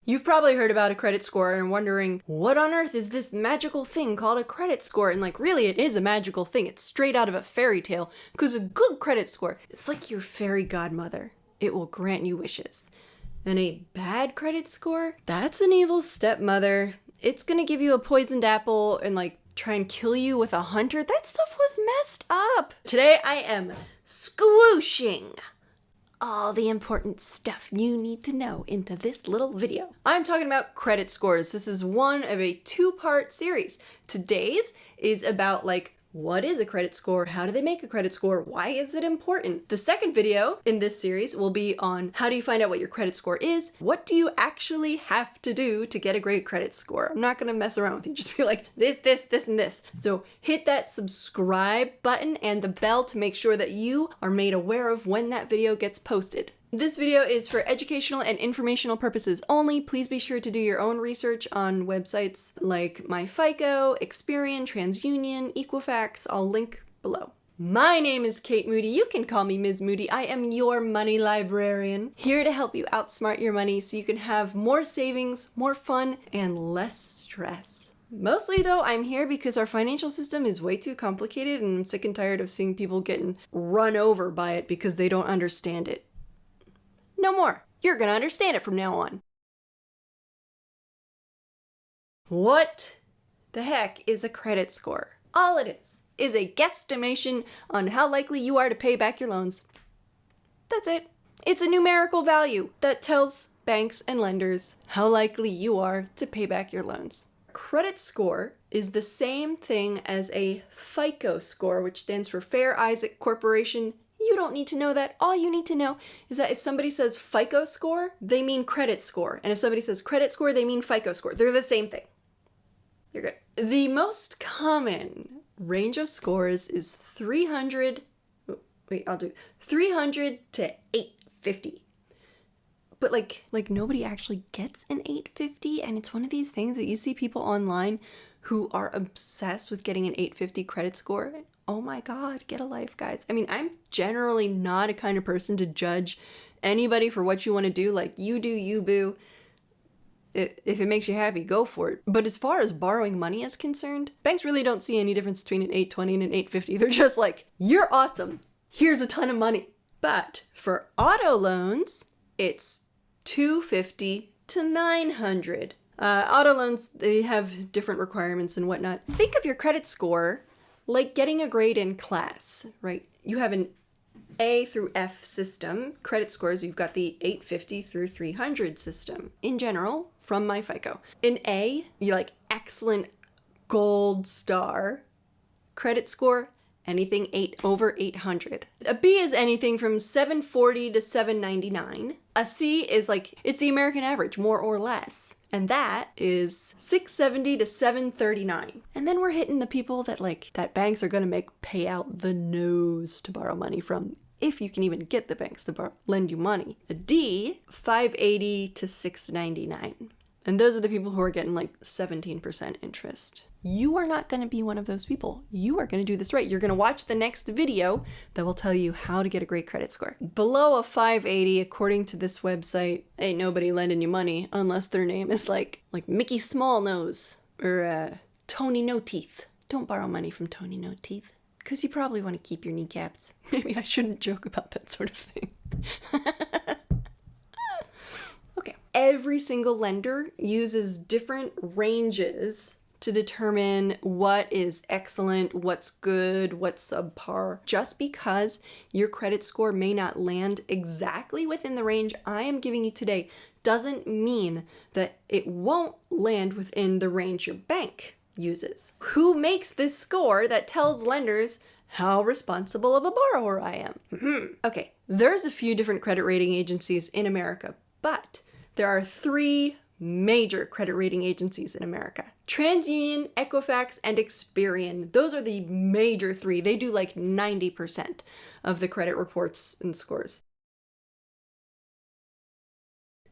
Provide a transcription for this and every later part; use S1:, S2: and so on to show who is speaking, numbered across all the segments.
S1: You've probably heard about a credit score and wondering, what on earth is this magical thing called a credit score? And like, really, it is a magical thing. It's straight out of a fairy tale, because a good credit score, it's like your fairy godmother. It will grant you wishes. And a bad credit score, that's an evil stepmother. It's gonna give you a poisoned apple and like try and kill you with a hunter. That stuff was messed up. Today I am squooshing all the important stuff you need to know into this little video. I'm talking about credit scores. This is one of a two-part series. Today's is about like, what is a credit score? How do they make a credit score? Why is it important? The second video in this series will be on how do you find out what your credit score is? What do you actually have to do to get a great credit score? I'm not gonna mess around with you, just be like this, and this. So hit that subscribe button and the bell to make sure that you are made aware of when that video gets posted. This video is for educational and informational purposes only. Please be sure to do your own research on websites like MyFICO, Experian, TransUnion, Equifax. I'll link below. My name is Kate Moody. You can call me Ms. Moody. I am your money librarian, here to help you outsmart your money so you can have more savings, more fun, and less stress. Mostly though, I'm here because our financial system is way too complicated and I'm sick and tired of seeing people getting run over by it because they don't understand it. No more. You're gonna understand it from now on. What the heck is a credit score? All it is a guesstimation on how likely you are to pay back your loans. That's it. It's a numerical value that tells banks and lenders how likely you are to pay back your loans. Credit score is the same thing as a FICO score, which stands for Fair Isaac Corporation. You don't need to know that. All you need to know is that if somebody says FICO score, they mean credit score. And if somebody says credit score, they mean FICO score. They're the same thing. You're good. The most common range of scores is 300 to 850. But like nobody actually gets an 850, and it's one of these things that you see people online who are obsessed with getting an 850 credit score. Oh my God, get a life, guys. I mean, I'm generally not a kind of person to judge anybody for what you want to do. Like, you do you, boo. If it makes you happy, go for it. But as far as borrowing money is concerned, banks really don't see any difference between an 820 and an 850. They're just like, you're awesome. Here's a ton of money. But for auto loans, it's 250 to 900. Auto loans, they have different requirements and whatnot. Think of your credit score like getting a grade in class, right? You have an A through F system. Credit scores, you've got the 850 through 300 system. In general, from MyFICO. In A, you're like excellent gold star. Credit score, anything over 800. A B is anything from 740 to 799. A C is like, it's the American average, more or less. And that is 670 to 739. And then we're hitting the people that banks are gonna make pay out the nose to borrow money from, if you can even get the banks to lend you money. A D, 580 to 699. And those are the people who are getting like 17% interest. You are not going to be one of those people. You are going to do this right. You're going to watch the next video that will tell you how to get a great credit score. Below a 580, according to this website, ain't nobody lending you money unless their name is like Mickey Smallnose or Tony No Teeth. Don't borrow money from Tony No Teeth because you probably want to keep your kneecaps. Maybe I shouldn't joke about that sort of thing. Okay. Every single lender uses different ranges to determine what is excellent, what's good, what's subpar. Just because your credit score may not land exactly within the range I am giving you today doesn't mean that it won't land within the range your bank uses. Who makes this score that tells lenders how responsible of a borrower I am? Okay, there's a few different credit rating agencies in America, but there are three major credit rating agencies in America. TransUnion, Equifax, and Experian. Those are the major three. They do like 90% of the credit reports and scores.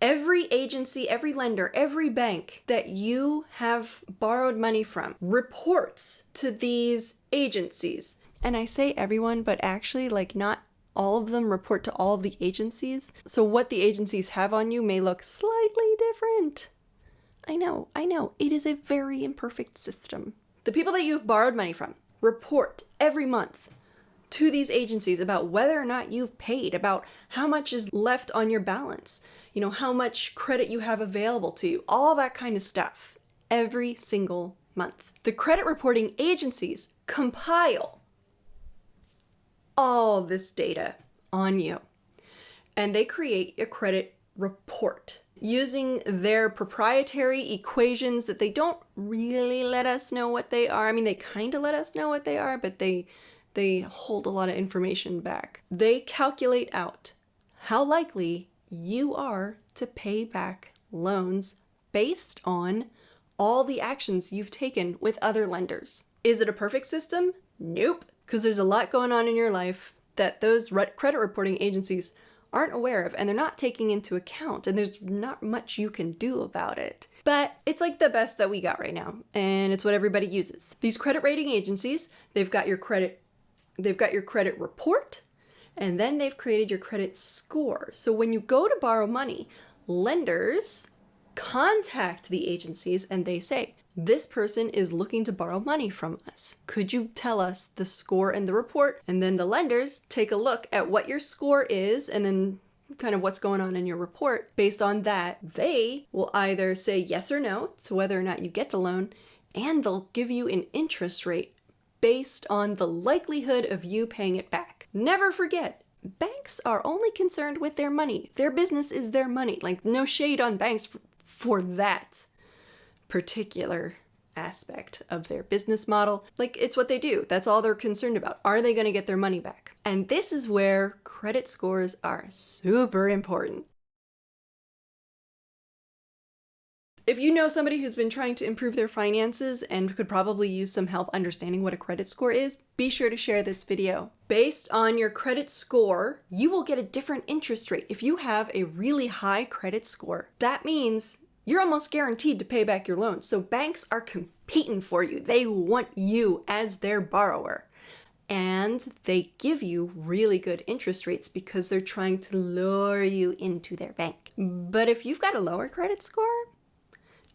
S1: Every agency, every lender, every bank that you have borrowed money from reports to these agencies. And I say everyone, but actually like not all of them report to all of the agencies. So what the agencies have on you may look slightly different. I know, it is a very imperfect system. The people that you've borrowed money from report every month to these agencies about whether or not you've paid, about how much is left on your balance, how much credit you have available to you, all that kind of stuff, every single month. The credit reporting agencies compile all this data on you, and they create a credit report using their proprietary equations that they don't really let us know what they are. I mean, they kind of let us know what they are, but they hold a lot of information back. They calculate out how likely you are to pay back loans based on all the actions you've taken with other lenders. Is it a perfect system? Nope, because there's a lot going on in your life that those credit reporting agencies aren't aware of, and they're not taking into account, and there's not much you can do about it. But it's like the best that we got right now, and it's what everybody uses. These credit rating agencies, they've got your credit report, and then they've created your credit score. So when you go to borrow money, lenders contact the agencies and they say, this person is looking to borrow money from us. Could you tell us the score and the report? And then the lenders take a look at what your score is and then kind of what's going on in your report. Based on that, they will either say yes or no to whether or not you get the loan, and they'll give you an interest rate based on the likelihood of you paying it back. Never forget, banks are only concerned with their money. Their business is their money. Like, no shade on banks for that particular aspect of their business model. Like, it's what they do. That's all they're concerned about. Are they going to get their money back? And this is where credit scores are super important. If you know somebody who's been trying to improve their finances and could probably use some help understanding what a credit score is, be sure to share this video. Based on your credit score, you will get a different interest rate. If you have a really high credit score, that means you're almost guaranteed to pay back your loan. So banks are competing for you. They want you as their borrower. And they give you really good interest rates because they're trying to lure you into their bank. But if you've got a lower credit score,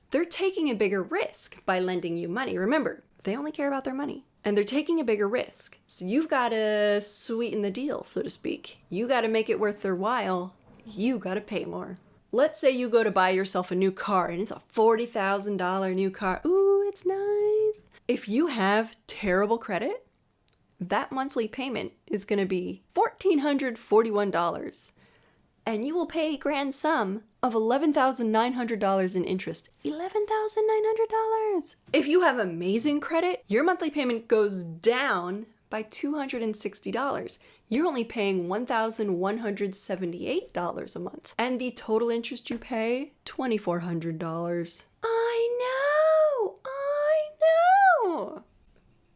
S1: they're taking a bigger risk by lending you money. Remember, they only care about their money. And they're taking a bigger risk. So you've got to sweeten the deal, so to speak. You got to make it worth their while. You got to pay more. Let's say you go to buy yourself a new car and it's a $40,000 new car. Ooh, it's nice. If you have terrible credit, that monthly payment is going to be $1,441. And you will pay a grand sum of $11,900 in interest. $11,900! If you have amazing credit, your monthly payment goes down by $260. You're only paying $1,178 a month. And the total interest you pay, $2,400. I know!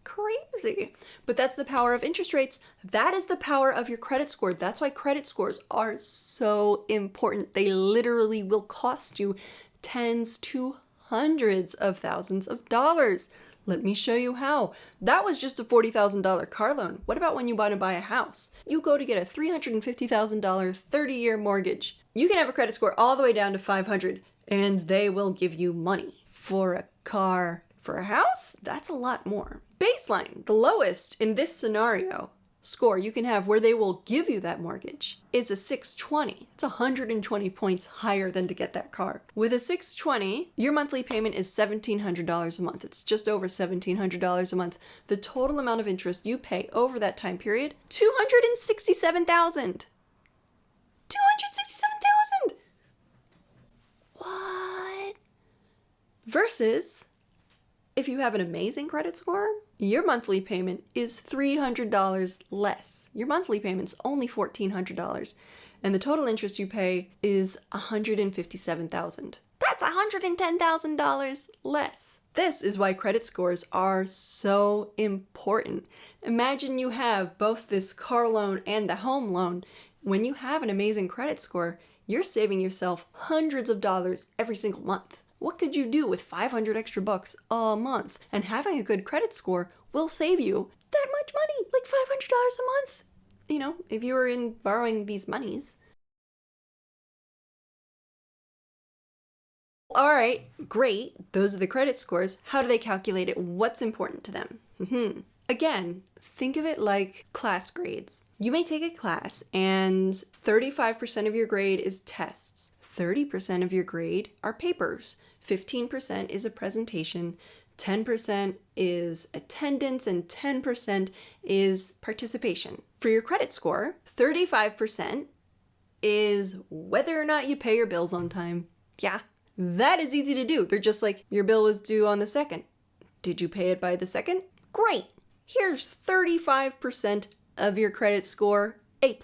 S1: Crazy. But that's the power of interest rates. That is the power of your credit score. That's why credit scores are so important. They literally will cost you tens to hundreds of thousands of dollars. Let me show you how. That was just a $40,000 car loan. What about when you want to buy a house? You go to get a $350,000 30-year mortgage. You can have a credit score all the way down to 500, and they will give you money. For a car, for a house, that's a lot more. Baseline, the lowest in this scenario score you can have where they will give you that mortgage is a 620. It's 120 points higher than to get that car. With a 620, your monthly payment is $1,700 a month. It's just over $1,700 a month. The total amount of interest you pay over that time period, $267,000. $267,000! What? Versus, if you have an amazing credit score, your monthly payment is $300 less. Your monthly payment's only $1,400, and the total interest you pay is $157,000. That's $110,000 less. This is why credit scores are so important. Imagine you have both this car loan and the home loan. When you have an amazing credit score, you're saving yourself hundreds of dollars every single month. What could you do with 500 extra bucks a month? And having a good credit score will save you that much money, like $500 a month. if you were in borrowing these monies. All right, great. Those are the credit scores. How do they calculate it? What's important to them? Again, think of it like class grades. You may take a class and 35% of your grade is tests. 30% of your grade are papers. 15% is a presentation. 10% is attendance, and 10% is participation. For your credit score, 35% is whether or not you pay your bills on time. Yeah, that is easy to do. They're just like, your bill was due on the 2nd. Did you pay it by the 2nd? Great. Here's 35% of your credit score, A+.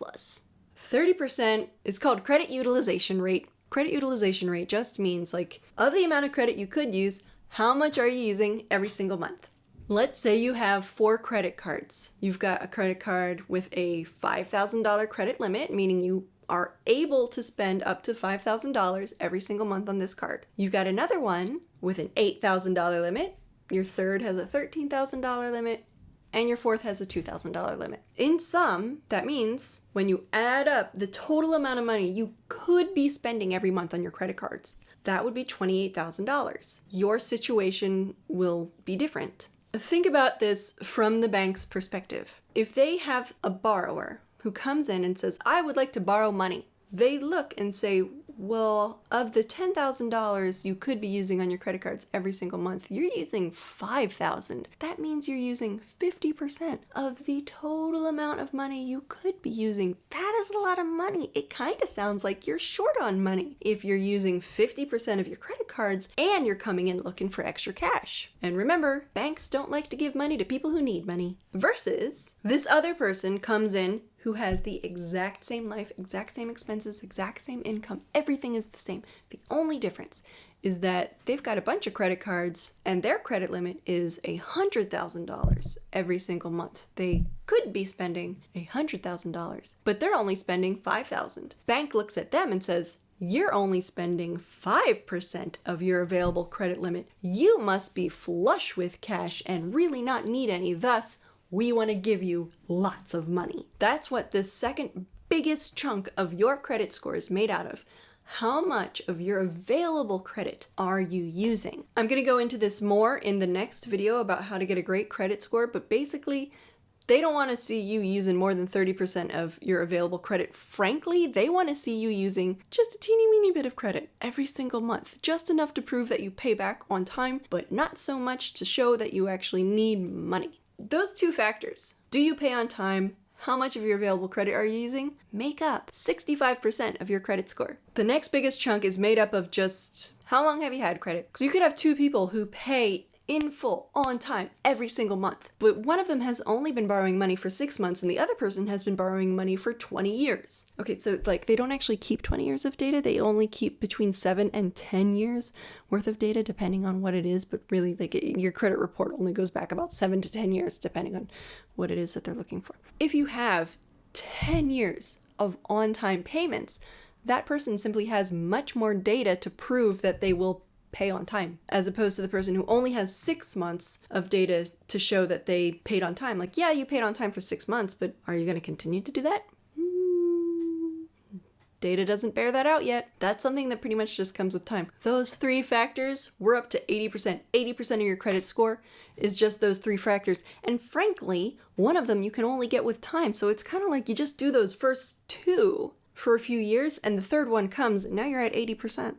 S1: 30% is called credit utilization rate. Credit utilization rate just means like, of the amount of credit you could use, how much are you using every single month? Let's say you have 4 credit cards. You've got a credit card with a $5,000 credit limit, meaning you are able to spend up to $5,000 every single month on this card. You've got another one with an $8,000 limit. Your third has a $13,000 limit. And your fourth has a $2,000 limit. In sum, that means when you add up the total amount of money you could be spending every month on your credit cards, that would be $28,000. Your situation will be different. Think about this from the bank's perspective. If they have a borrower who comes in and says, I would like to borrow money, they look and say, well, of the $10,000 you could be using on your credit cards every single month, you're using $5,000. That means you're using 50% of the total amount of money you could be using. That is a lot of money. It kind of sounds like you're short on money if you're using 50% of your credit cards and you're coming in looking for extra cash. And remember, banks don't like to give money to people who need money. Versus this other person comes in who has the exact same life, exact same expenses, exact same income. Everything is the same. The only difference is that they've got a bunch of credit cards and their credit limit is $100,000 every single month. They could be spending $100,000, but they're only spending $5,000. Bank looks at them and says, you're only spending 5% of your available credit limit. You must be flush with cash and really not need any. Thus, we want to give you lots of money. That's what the second biggest chunk of your credit score is made out of. How much of your available credit are you using? I'm going to go into this more in the next video about how to get a great credit score, but basically, they don't want to see you using more than 30% of your available credit. Frankly, they want to see you using just a teeny weeny bit of credit every single month, just enough to prove that you pay back on time, but not so much to show that you actually need money. Those two factors, do you pay on time? How much of your available credit are you using? Make up 65% of your credit score. The next biggest chunk is made up of just how long have you had credit? Because you could have 2 people who pay in full, on time, every single month. But one of them has only been borrowing money for 6 months and the other person has been borrowing money for 20 years. Okay, so like they don't actually keep 20 years of data. They only keep between 7 and 10 years worth of data, depending on what it is. But really, like your credit report only goes back about 7 to 10 years, depending on what it is that they're looking for. If you have 10 years of on-time payments, that person simply has much more data to prove that they will pay on time, as opposed to the person who only has 6 months of data to show that they paid on time. Like, yeah, you paid on time for 6 months, but are you going to continue to do that? Data doesn't bear that out yet. That's something that pretty much just comes with time. Those 3 factors, we're up to 80%. 80% of your credit score is just those 3 factors. And frankly, one of them you can only get with time. So it's kind of like you just do those first 2 for a few years, and the third one comes, and now you're at 80%.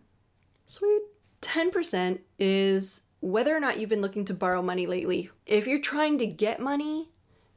S1: Sweet. 10% is whether or not you've been looking to borrow money lately. If you're trying to get money,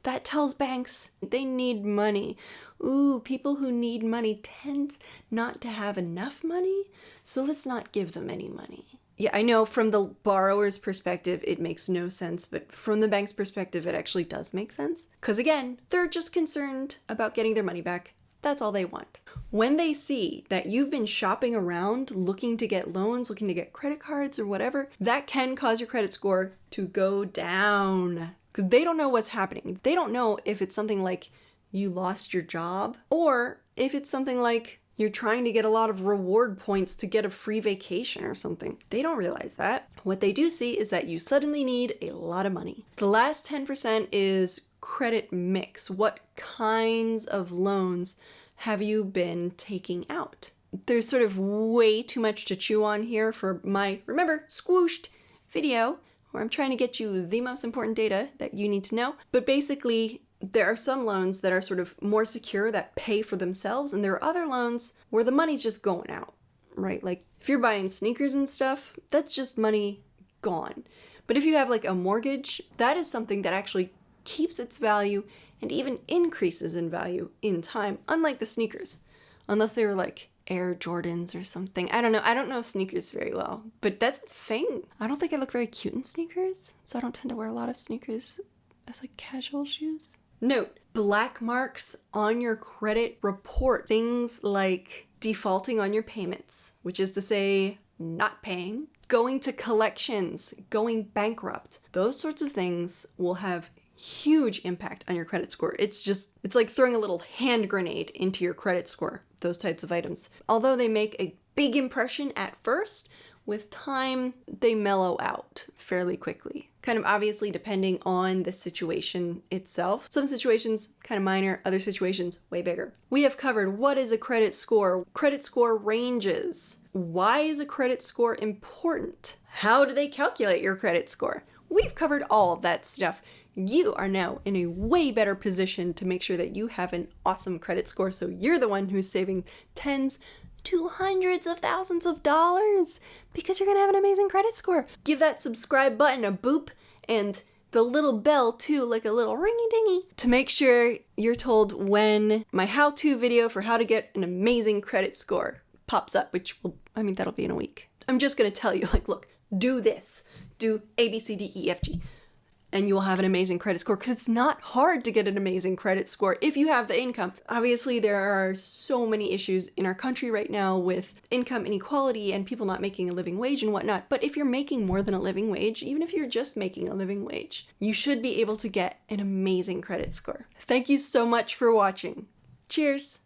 S1: that tells banks they need money. Ooh, people who need money tend not to have enough money, so let's not give them any money. Yeah, I know from the borrower's perspective, it makes no sense, but from the bank's perspective, it actually does make sense. Because again, they're just concerned about getting their money back. That's all they want. When they see that you've been shopping around looking to get loans, looking to get credit cards or whatever, that can cause your credit score to go down because they don't know what's happening. They don't know if it's something like you lost your job or if it's something like you're trying to get a lot of reward points to get a free vacation or something. They don't realize that. What they do see is that you suddenly need a lot of money. The last 10% is credit mix? What kinds of loans have you been taking out? There's sort of way too much to chew on here for my, remember, squooshed video, where I'm trying to get you the most important data that you need to know. But basically, there are some loans that are sort of more secure that pay for themselves, and there are other loans where the money's just going out, right? Like if you're buying sneakers and stuff, that's just money gone. But if you have like a mortgage, that is something that actually keeps its value and even increases in value in time, unlike the sneakers, unless they were like Air Jordans or something. I don't know. I don't know sneakers very well, but that's a thing. I don't think I look very cute in sneakers, so I don't tend to wear a lot of sneakers as like casual shoes. Note, black marks on your credit report. Things like defaulting on your payments, which is to say not paying, going to collections, going bankrupt. Those sorts of things will have huge impact on your credit score. It's like throwing a little hand grenade into your credit score, those types of items. Although they make a big impression at first, with time, they mellow out fairly quickly. Kind of obviously depending on the situation itself. Some situations kind of minor, other situations way bigger. We have covered what is a credit score ranges. Why is a credit score important? How do they calculate your credit score? We've covered all of that stuff. You are now in a way better position to make sure that you have an awesome credit score, so you're the one who's saving tens to hundreds of thousands of dollars because you're gonna have an amazing credit score. Give that subscribe button a boop and the little bell too, like a little ringy dingy, to make sure you're told when my how-to video for how to get an amazing credit score pops up, that'll be in a week. I'm just gonna tell you, like, look, do this, do A, B, C, D, E, F, G, and you will have an amazing credit score, because it's not hard to get an amazing credit score if you have the income. Obviously, there are so many issues in our country right now with income inequality and people not making a living wage and whatnot, but if you're making more than a living wage, even if you're just making a living wage, you should be able to get an amazing credit score. Thank you so much for watching. Cheers!